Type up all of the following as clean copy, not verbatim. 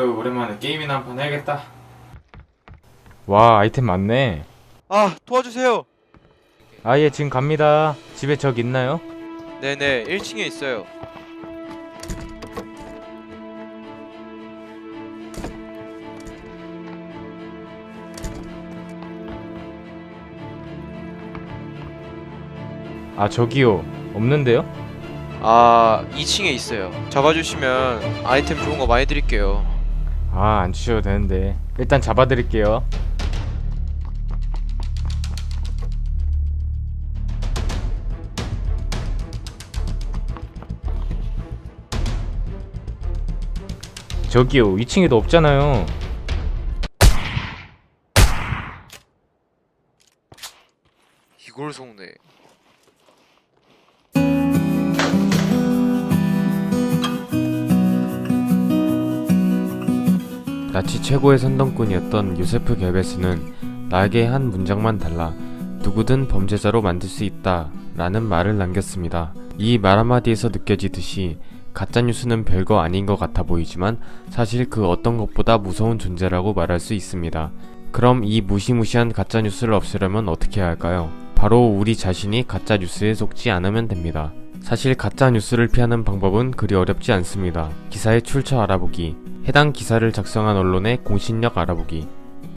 아유, 오랜만에 게임이나 한 판 해야겠다. 와, 아이템 많네. 아, 도와주세요. 아, 예, 지금 갑니다. 집에 적 있나요? 네네, 1층에 있어요. 아, 저기요. 없는데요? 아, 2층에 있어요. 잡아주시면 아이템 좋은 거 많이 드릴게요. 아, 안 주셔도 되는데. 일단 잡아드릴게요. 저기요, 2층에도 없잖아요. 이걸 속네. 나치 최고의 선동꾼이었던 요세프 게베스는 나에게 한 문장만 달라 누구든 범죄자로 만들 수 있다 라는 말을 남겼습니다. 이 말 한마디에서 느껴지듯이 가짜뉴스는 별거 아닌 것 같아 보이지만 사실 그 어떤 것보다 무서운 존재라고 말할 수 있습니다. 그럼 이 무시무시한 가짜뉴스를 없애려면 어떻게 해야 할까요? 바로 우리 자신이 가짜뉴스에 속지 않으면 됩니다. 사실 가짜뉴스를 피하는 방법은 그리 어렵지 않습니다. 기사의 출처 알아보기, 해당 기사를 작성한 언론의 공신력 알아보기,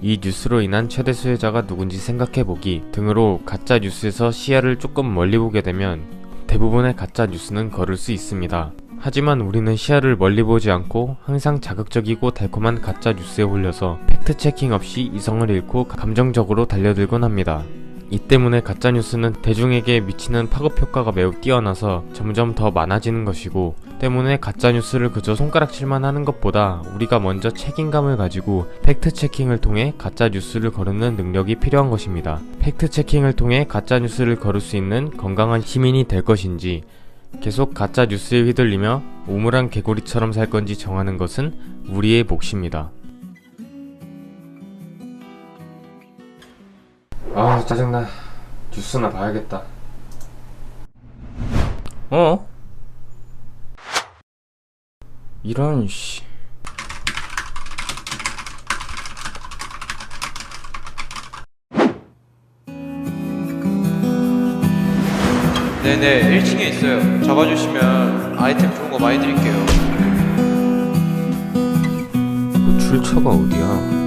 이 뉴스로 인한 최대 수혜자가 누군지 생각해보기 등으로 가짜 뉴스에서 시야를 조금 멀리 보게 되면 대부분의 가짜 뉴스는 거를 수 있습니다. 하지만 우리는 시야를 멀리 보지 않고 항상 자극적이고 달콤한 가짜 뉴스에 홀려서 팩트 체킹 없이 이성을 잃고 감정적으로 달려들곤 합니다. 이 때문에 가짜뉴스는 대중에게 미치는 파급 효과가 매우 뛰어나서 점점 더 많아지는 것이고, 때문에 가짜뉴스를 그저 손가락질만 하는 것보다 우리가 먼저 책임감을 가지고 팩트 체킹을 통해 가짜뉴스를 거르는 능력이 필요한 것입니다. 팩트 체킹을 통해 가짜뉴스를 거를 수 있는 건강한 시민이 될 것인지, 계속 가짜뉴스에 휘둘리며 우물안 개구리처럼 살 건지 정하는 것은 우리의 몫입니다. 아, 짜증나. 뉴스나 봐야겠다. 어? 이런 씨. 네네, 1층에 있어요. 잡아주시면 아이템 좋은 거 많이 드릴게요. 그 출처가 어디야?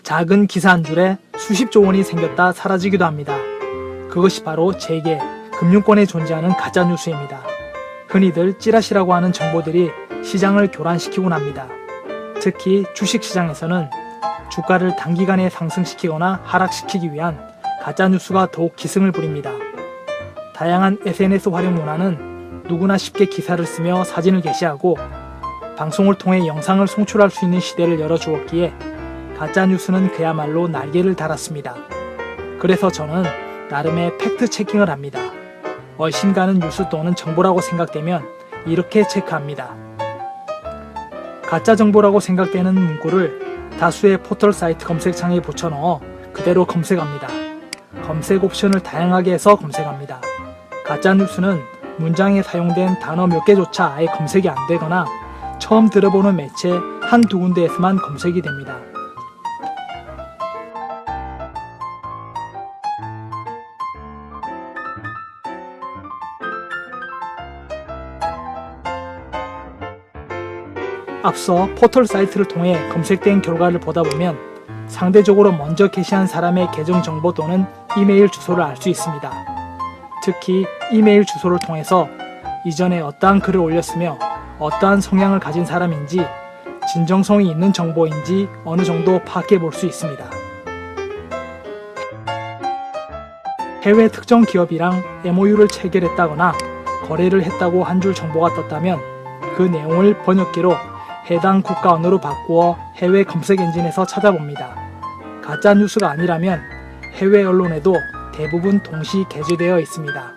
작은 기사 한 줄에 수십조 원이 생겼다 사라지기도 합니다. 그것이 바로 재계, 금융권에 존재하는 가짜뉴스입니다. 흔히들 찌라시라고 하는 정보들이 시장을 교란시키곤 합니다. 특히 주식시장에서는 주가를 단기간에 상승시키거나 하락시키기 위한 가짜뉴스가 더욱 기승을 부립니다. 다양한 SNS 활용 문화는 누구나 쉽게 기사를 쓰며 사진을 게시하고 방송을 통해 영상을 송출할 수 있는 시대를 열어주었기에 가짜뉴스는 그야말로 날개를 달았습니다. 그래서 저는 나름의 팩트 체킹을 합니다. 얼씬가는 뉴스 또는 정보라고 생각되면 이렇게 체크합니다. 가짜 정보라고 생각되는 문구를 다수의 포털 사이트 검색창에 붙여넣어 그대로 검색합니다. 검색 옵션을 다양하게 해서 검색합니다. 가짜뉴스는 문장에 사용된 단어 몇 개조차 아예 검색이 안 되거나 처음 들어보는 매체 한두 군데에서만 검색이 됩니다. 앞서 포털 사이트를 통해 검색된 결과를 보다 보면 상대적으로 먼저 게시한 사람의 계정 정보 또는 이메일 주소를 알 수 있습니다. 특히 이메일 주소를 통해서 이전에 어떠한 글을 올렸으며 어떠한 성향을 가진 사람인지 진정성이 있는 정보인지 어느 정도 파악해 볼 수 있습니다. 해외 특정 기업이랑 MOU를 체결했다거나 거래를 했다고 한 줄 정보가 떴다면 그 내용을 번역기로 해당 국가 언어로 바꾸어 해외 검색 엔진에서 찾아봅니다. 가짜 뉴스가 아니라면 해외 언론에도 대부분 동시 게재되어 있습니다.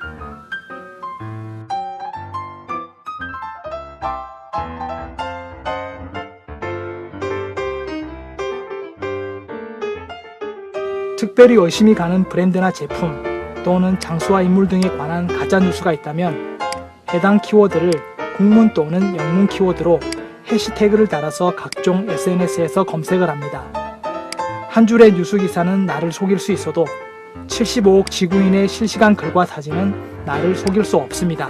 특별히 의심이 가는 브랜드나 제품 또는 장소와 인물 등에 관한 가짜 뉴스가 있다면 해당 키워드를 국문 또는 영문 키워드로 해시태그를 달아서 각종 SNS에서 검색을 합니다. 한 줄의 뉴스 기사는 나를 속일 수 있어도 75억 지구인의 실시간 글과 사진은 나를 속일 수 없습니다.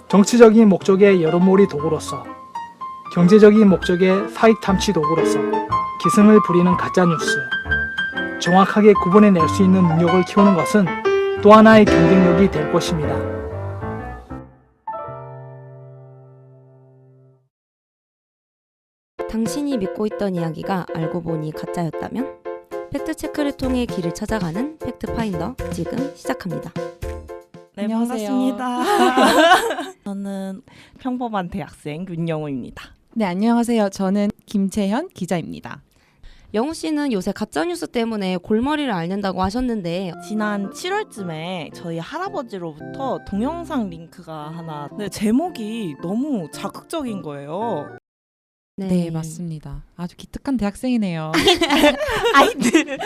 정치적인 목적의 여론몰이 도구로서, 경제적인 목적의 사익 탐취 도구로서 기승을 부리는 가짜뉴스, 정확하게 구분해낼 수 있는 능력을 키우는 것은 또 하나의 경쟁력이 될 것입니다. 당신이 믿고 있던 이야기가 알고 보니 가짜였다면? 팩트체크를 통해 길을 찾아가는 팩트파인더 지금 시작합니다. 네, 안녕하세요. 반갑습니다. 저는 평범한 대학생 윤영우입니다. 네, 안녕하세요. 저는 김채현 기자입니다. 영우 씨는 요새 가짜뉴스 때문에 골머리를 앓는다고 하셨는데 지난 7월쯤에 저희 할아버지로부터 동영상 링크가 하나 제목이 너무 자극적인 거예요. 네, 맞습니다. 아주 기특한 대학생이네요. 아이들.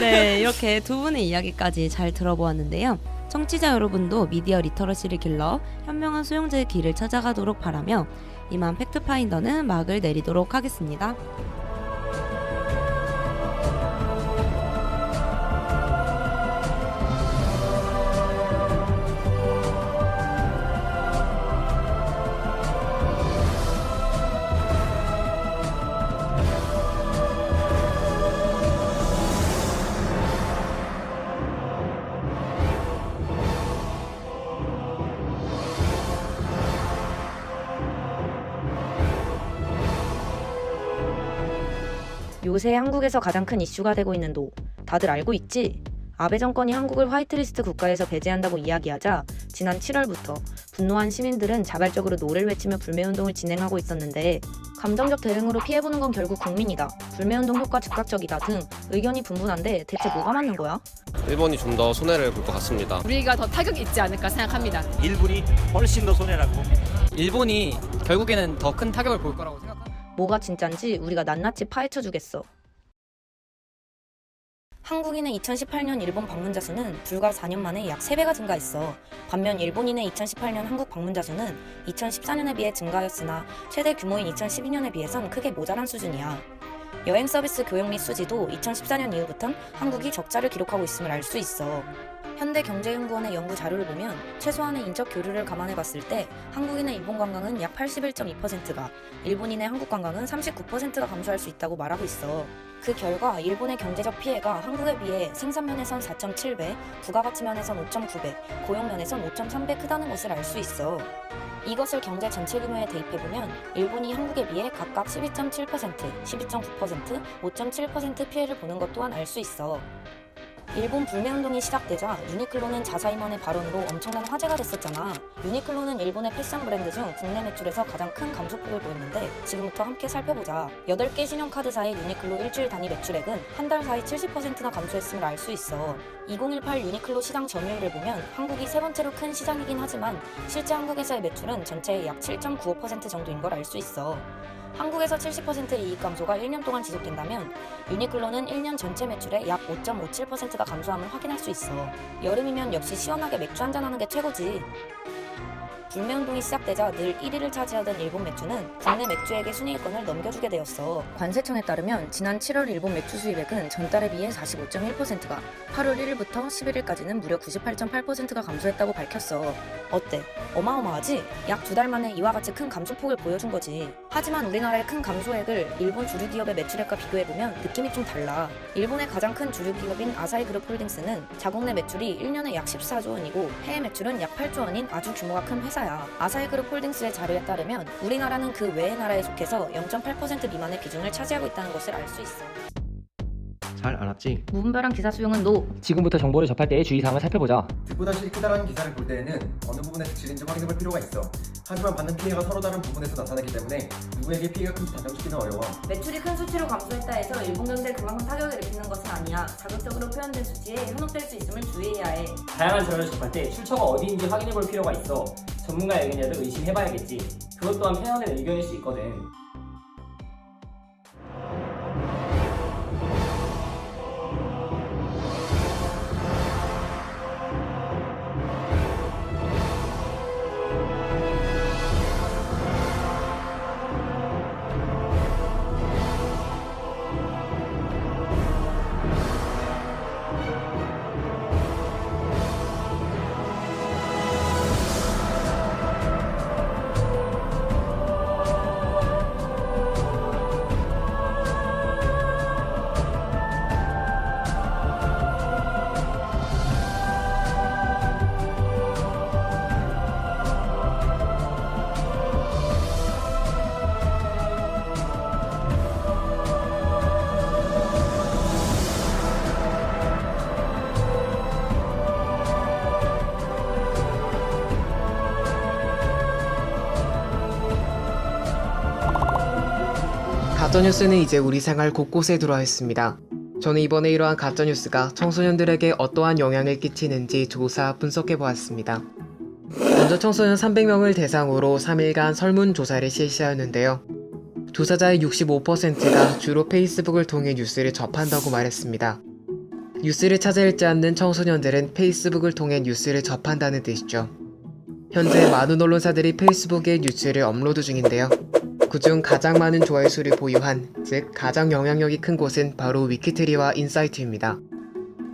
네, 이렇게 두 분의 이야기까지 잘 들어보았는데요. 청취자 여러분도 미디어 리터러시를 길러 현명한 소용제의 길을 찾아가도록 바라며 이만 팩트파인더는 막을 내리도록 하겠습니다. 요새 한국에서 가장 큰 이슈가 되고 있는 노, 다들 알고 있지? 아베 정권이 한국을 화이트리스트 국가에서 배제한다고 이야기하자 지난 7월부터 분노한 시민들은 자발적으로 노를 외치며 불매운동을 진행하고 있었는데 감정적 대응으로 피해보는 건 결국 국민이다, 불매운동 효과 즉각적이다 등 의견이 분분한데 대체 뭐가 맞는 거야? 일본이 좀 더 손해를 볼 것 같습니다. 우리가 더 타격이 있지 않을까 생각합니다. 일본이 훨씬 더 손해라고. 일본이 결국에는 더 큰 타격을 볼 거라고 생각합니다. 뭐가 진짠지 우리가 낱낱이 파헤쳐주겠어. 한국인의 2018년 일본 방문자 수는 불과 4년 만에 약 3배가 증가했어. 반면 일본인의 2018년 한국 방문자 수는 2014년에 비해 증가하였으나 최대 규모인 2012년에 비해선 크게 모자란 수준이야. 여행 서비스 교역 및 수지도 2014년 이후부턴 한국이 적자를 기록하고 있음을 알 수 있어. 현대경제연구원의 연구 자료를 보면 최소한의 인적 교류를 감안해 봤을 때 한국인의 일본 관광은 약 81.2%가, 일본인의 한국 관광은 39%가 감소할 수 있다고 말하고 있어. 그 결과 일본의 경제적 피해가 한국에 비해 생산면에선 4.7배, 부가가치면에선 5.9배, 고용면에선 5.3배 크다는 것을 알 수 있어. 이것을 경제 전체 규모에 대입해보면 일본이 한국에 비해 각각 12.7%, 12.9%, 5.7% 피해를 보는 것 또한 알 수 있어. 일본 불매운동이 시작되자 유니클로는 자사임원의 발언으로 엄청난 화제가 됐었잖아. 유니클로는 일본의 패션 브랜드 중 국내 매출에서 가장 큰 감소폭을 보였는데 지금부터 함께 살펴보자. 8개 신용카드사의 유니클로 일주일 단위 매출액은 한 달 사이 70%나 감소했음을 알 수 있어. 2018 유니클로 시장 점유율을 보면 한국이 세 번째로 큰 시장이긴 하지만 실제 한국에서의 매출은 전체의 약 7.95% 정도인 걸 알 수 있어. 한국에서 70%의 이익 감소가 1년 동안 지속된다면 유니클로는 1년 전체 매출의 약 5.57%가 감소함을 확인할 수 있어. 여름이면 역시 시원하게 맥주 한잔 하는 게 최고지. 불매운동이 시작되자 늘 1위를 차지하던 일본 맥주는 국내 맥주에게 순위권을 넘겨주게 되었어. 관세청에 따르면 지난 7월 일본 맥주 수입액은 전달에 비해 45.1%가, 8월 1일부터 11일까지는 무려 98.8%가 감소했다고 밝혔어. 어때? 어마어마하지? 약 2달 만에 이와 같이 큰 감소폭을 보여준 거지. 하지만 우리나라의 큰 감소액을 일본 주류 기업의 매출액과 비교해보면 느낌이 좀 달라. 일본의 가장 큰 주류 기업인 아사히그룹 홀딩스는 자국 내 매출이 1년에 약 14조 원이고 해외 매출은 약 8조 원인 아주 규모가 큰 회사야. 아사히그룹 홀딩스의 자료에 따르면 우리나라는 그 외의 나라에 속해서 0.8% 미만의 비중을 차지하고 있다는 것을 알 수 있어. 잘 알았지? 무분별한 기사 수용은 노. 지금부터 정보를 접할 때의 주의사항을 살펴보자. 득보다 실이 크다라는 기사를 볼 때에는 어느 부분에서 질인지 확인해볼 필요가 있어. 하지만 받는 피해가 서로 다른 부분에서 나타나기 때문에 누구에게 피해가 큰지 단정짓기는 어려워. 매출이 큰 수치로 감소했다 해서 일본 경제에 그만큼 타격을 입히는 것은 아니야. 자극적으로 표현된 수치에 현혹될 수 있음을 주의해야 해. 다양한 자료를 접할 때 출처가 어디인지 확인해볼 필요가 있어. 전문가의 의견이라도 의심해봐야겠지. 그것 또한 팬원의 의견일 수 있거든. 가짜뉴스는 이제 우리 생활 곳곳에 들어와 있습니다. 저는 이번에 이러한 가짜뉴스가 청소년들에게 어떠한 영향을 끼치는지 조사 분석해보았습니다. 먼저 청소년 300명을 대상으로 3일간 설문조사를 실시하였는데요. 조사자의 65%가 주로 페이스북을 통해 뉴스를 접한다고 말했습니다. 뉴스를 찾아 읽지 않는 청소년들은 페이스북을 통해 뉴스를 접한다는 뜻이죠. 현재 많은 언론사들이 페이스북에 뉴스를 업로드 중인데요. 그중 가장 많은 조회수를 보유한, 즉 가장 영향력이 큰 곳은 바로 위키트리와 인사이트입니다.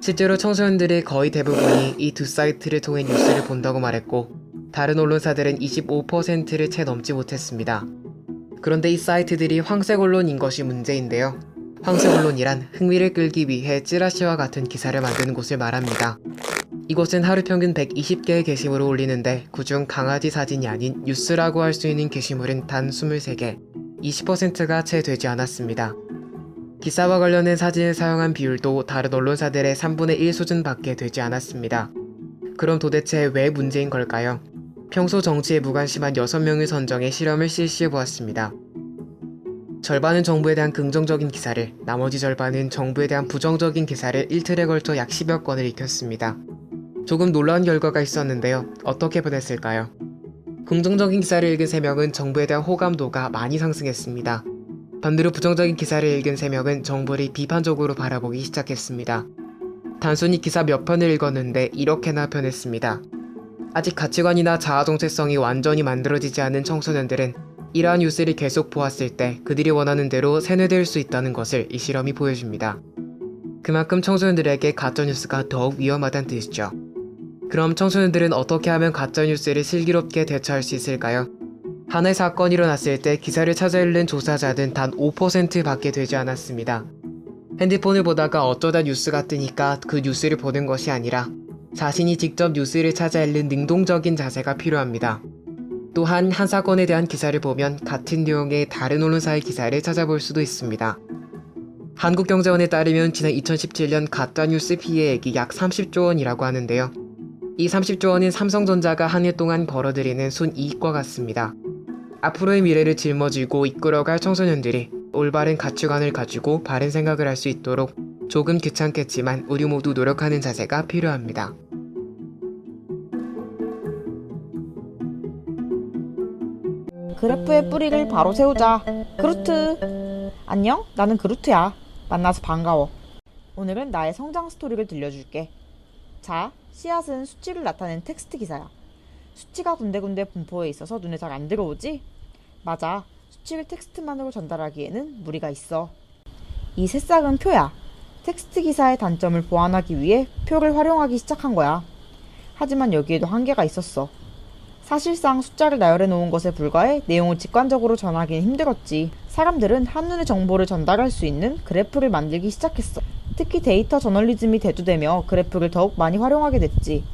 실제로 청소년들의 거의 대부분이 이 두 사이트를 통해 뉴스를 본다고 말했고, 다른 언론사들은 25%를 채 넘지 못했습니다. 그런데 이 사이트들이 황색 언론인 것이 문제인데요. 황색 언론이란 흥미를 끌기 위해 찌라시와 같은 기사를 만드는 곳을 말합니다. 이곳은 하루 평균 120개의 게시물을 올리는데 그중 강아지 사진이 아닌 뉴스라고 할 수 있는 게시물은 단 23개, 20%가 채 되지 않았습니다. 기사와 관련된 사진을 사용한 비율도 다른 언론사들의 3분의 1 수준밖에 되지 않았습니다. 그럼 도대체 왜 문제인 걸까요? 평소 정치에 무관심한 6명을 선정해 실험을 실시해보았습니다. 절반은 정부에 대한 긍정적인 기사를, 나머지 절반은 정부에 대한 부정적인 기사를 일틀에 걸쳐 약 10여 건을 익혔습니다. 조금 놀라운 결과가 있었는데요. 어떻게 변했을까요? 긍정적인 기사를 읽은 3명은 정부에 대한 호감도가 많이 상승했습니다. 반대로 부정적인 기사를 읽은 3명은 정부를 비판적으로 바라보기 시작했습니다. 단순히 기사 몇 편을 읽었는데 이렇게나 변했습니다. 아직 가치관이나 자아 정체성이 완전히 만들어지지 않은 청소년들은 이러한 뉴스를 계속 보았을 때 그들이 원하는 대로 세뇌될 수 있다는 것을 이 실험이 보여줍니다. 그만큼 청소년들에게 가짜뉴스가 더욱 위험하다는 뜻이죠. 그럼 청소년들은 어떻게 하면 가짜뉴스를 슬기롭게 대처할 수 있을까요? 하나의 사건이 일어났을 때 기사를 찾아 읽는 조사자는 단 5%밖에 되지 않았습니다. 핸드폰을 보다가 어쩌다 뉴스가 뜨니까 그 뉴스를 보는 것이 아니라 자신이 직접 뉴스를 찾아 읽는 능동적인 자세가 필요합니다. 또한 한 사건에 대한 기사를 보면 같은 내용의 다른 언론사의 기사를 찾아볼 수도 있습니다. 한국경제원에 따르면 지난 2017년 가짜뉴스 피해액이 약 30조 원이라고 하는데요. 이 30조 원은 삼성전자가 한 해 동안 벌어들이는 순이익과 같습니다. 앞으로의 미래를 짊어지고 이끌어갈 청소년들이 올바른 가치관을 가지고 바른 생각을 할 수 있도록 조금 귀찮겠지만 우리 모두 노력하는 자세가 필요합니다. 그래프의 뿌리를 바로 세우자. 그루트. 안녕, 나는 그루트야. 만나서 반가워. 오늘은 나의 성장 스토리를 들려줄게. 자, 씨앗은 수치를 나타낸 텍스트 기사야. 수치가 군데군데 분포해 있어서 눈에 잘 안 들어오지? 맞아. 수치를 텍스트만으로 전달하기에는 무리가 있어. 이 새싹은 표야. 텍스트 기사의 단점을 보완하기 위해 표를 활용하기 시작한 거야. 하지만 여기에도 한계가 있었어. 사실상 숫자를 나열해 놓은 것에 불과해 내용을 직관적으로 전하기는 힘들었지. 사람들은 한눈에 정보를 전달할 수 있는 그래프를 만들기 시작했어. 특히 데이터 저널리즘이 대두되며 그래프를 더욱 많이 활용하게 됐지.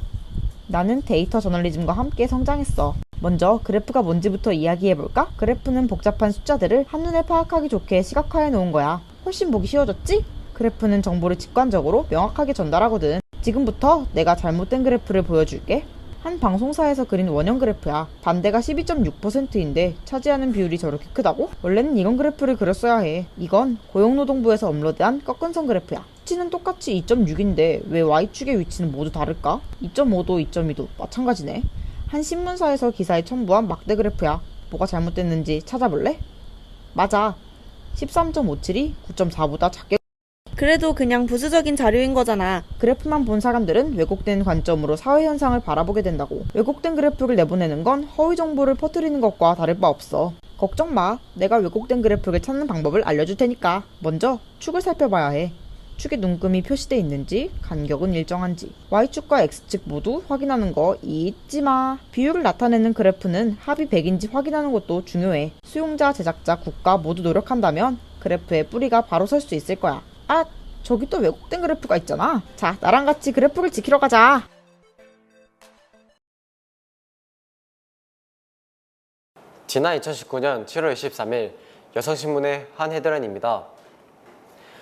나는 데이터 저널리즘과 함께 성장했어. 먼저 그래프가 뭔지부터 이야기해볼까? 그래프는 복잡한 숫자들을 한눈에 파악하기 좋게 시각화해 놓은 거야. 훨씬 보기 쉬워졌지? 그래프는 정보를 직관적으로 명확하게 전달하거든. 지금부터 내가 잘못된 그래프를 보여줄게. 한 방송사에서 그린 원형 그래프야. 반대가 12.6%인데 차지하는 비율이 저렇게 크다고? 원래는 이런 그래프를 그렸어야 해. 이건 고용노동부에서 업로드한 꺾은선 그래프야. 수치는 똑같이 2.6인데 왜 Y축의 위치는 모두 다를까? 2.5도 2.2도 마찬가지네. 한 신문사에서 기사에 첨부한 막대 그래프야. 뭐가 잘못됐는지 찾아볼래? 맞아. 13.57이 9.4보다 작게. 그래도 그냥 부수적인 자료인 거잖아. 그래프만 본 사람들은 왜곡된 관점으로 사회 현상을 바라보게 된다고. 왜곡된 그래프를 내보내는 건 허위 정보를 퍼뜨리는 것과 다를 바 없어. 걱정 마. 내가 왜곡된 그래프를 찾는 방법을 알려줄 테니까. 먼저 축을 살펴봐야 해. 축에 눈금이 표시돼 있는지, 간격은 일정한지, Y축과 X축 모두 확인하는 거 잊지 마. 비율을 나타내는 그래프는 합이 100인지 확인하는 것도 중요해. 수용자, 제작자, 국가 모두 노력한다면 그래프의 뿌리가 바로 설 수 있을 거야. 아, 저기 또 왜곡된 그래프가 있잖아. 자, 나랑 같이 그래프를 지키러 가자. 지난 2019년 7월 23일 여성신문의 한 헤드라인입니다.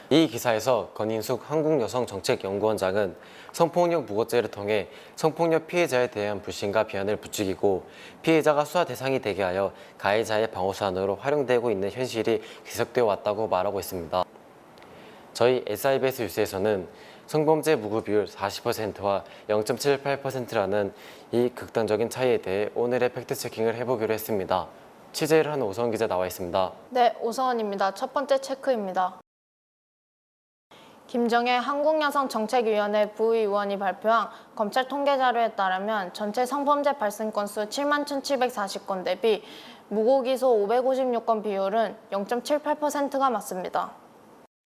이 기사에서 권인숙 한국여성정책연구원장은 성폭력 무고죄를 통해 성폭력 피해자에 대한 불신과 비난을 부추기고 피해자가 수사 대상이 되게 하여 가해자의 방어수단으로 활용되고 있는 현실이 계속되어 왔다고 말하고 있습니다. 저희 SIBS 뉴스에서는 성범죄 무고 비율 40%와 0.78%라는 이 극단적인 차이에 대해 오늘의 팩트체킹을 해보기로 했습니다. 취재를 한 오서원 기자 나와 있습니다. 네, 오서원입니다. 첫 번째 체크입니다. 김정혜 한국여성정책위원회 부의원이 발표한 검찰 통계 자료에 따르면 전체 성범죄 발생 건수 71,740건 대비 무고기소 556건 비율은 0.78%가 맞습니다.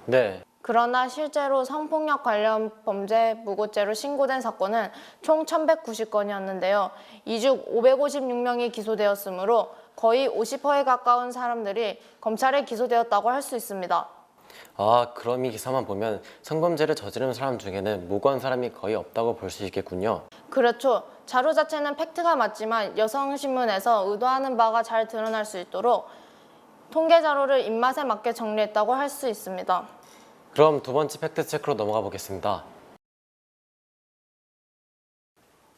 네. 그러나 실제로 성폭력 관련 범죄 무고죄로 신고된 사건은 총 1,190건이었는데요. 이 중 556명이 기소되었으므로 거의 50%에 가까운 사람들이 검찰에 기소되었다고 할 수 있습니다. 아, 그럼 이 기사만 보면 성범죄를 저지른 사람 중에는 무고한 사람이 거의 없다고 볼 수 있겠군요. 그렇죠. 자료 자체는 팩트가 맞지만 여성신문에서 의도하는 바가 잘 드러날 수 있도록 통계 자료를 입맛에 맞게 정리했다고 할 수 있습니다. 그럼 두 번째 팩트체크로 넘어가 보겠습니다.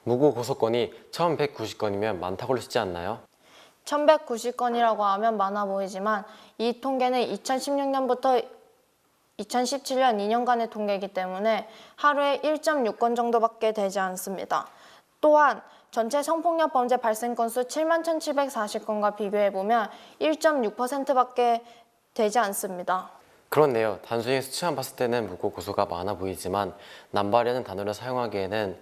무고 고소건이 1,190건이면 많다고 그러시지 않나요? 1,190건이라고 하면 많아 보이지만 이 통계는 2016년부터 2017년 2년간의 통계이기 때문에 하루에 1.6건 정도밖에 되지 않습니다. 또한 전체 성폭력 범죄 발생 건수 71,740건과 비교해보면 1.6%밖에 되지 않습니다. 그렇네요. 단순히 수치만 봤을 때는 무고 고소가 많아 보이지만 남발이라는 단어를 사용하기에는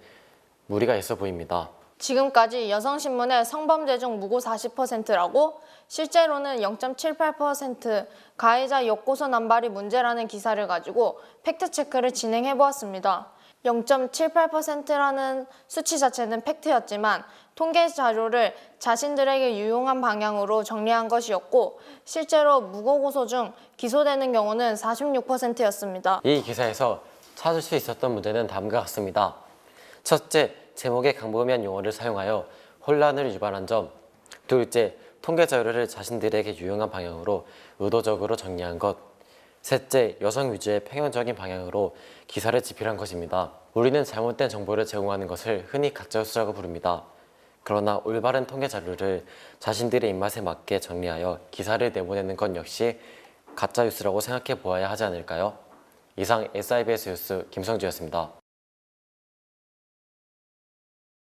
무리가 있어 보입니다. 지금까지 여성신문의 성범죄 중 무고 40%라고 실제로는 0.78% 가해자 역고소 남발이 문제라는 기사를 가지고 팩트체크를 진행해보았습니다. 0.78%라는 수치 자체는 팩트였지만 통계 자료를 자신들에게 유용한 방향으로 정리한 것이었고 실제로 무고고소 중 기소되는 경우는 46%였습니다. 이 기사에서 찾을 수 있었던 문제는 다음과 같습니다. 첫째, 제목에 광범위한 용어를 사용하여 혼란을 유발한 점. 둘째, 통계 자료를 자신들에게 유용한 방향으로 의도적으로 정리한 것. 셋째, 여성 위주의 편향적인 방향으로 기사를 집필한 것입니다. 우리는 잘못된 정보를 제공하는 것을 흔히 가짜뉴스라고 부릅니다. 그러나 올바른 통계 자료를 자신들의 입맛에 맞게 정리하여 기사를 내보내는 것 역시 가짜뉴스라고 생각해 보아야 하지 않을까요? 이상 SIBS 뉴스 김성주였습니다.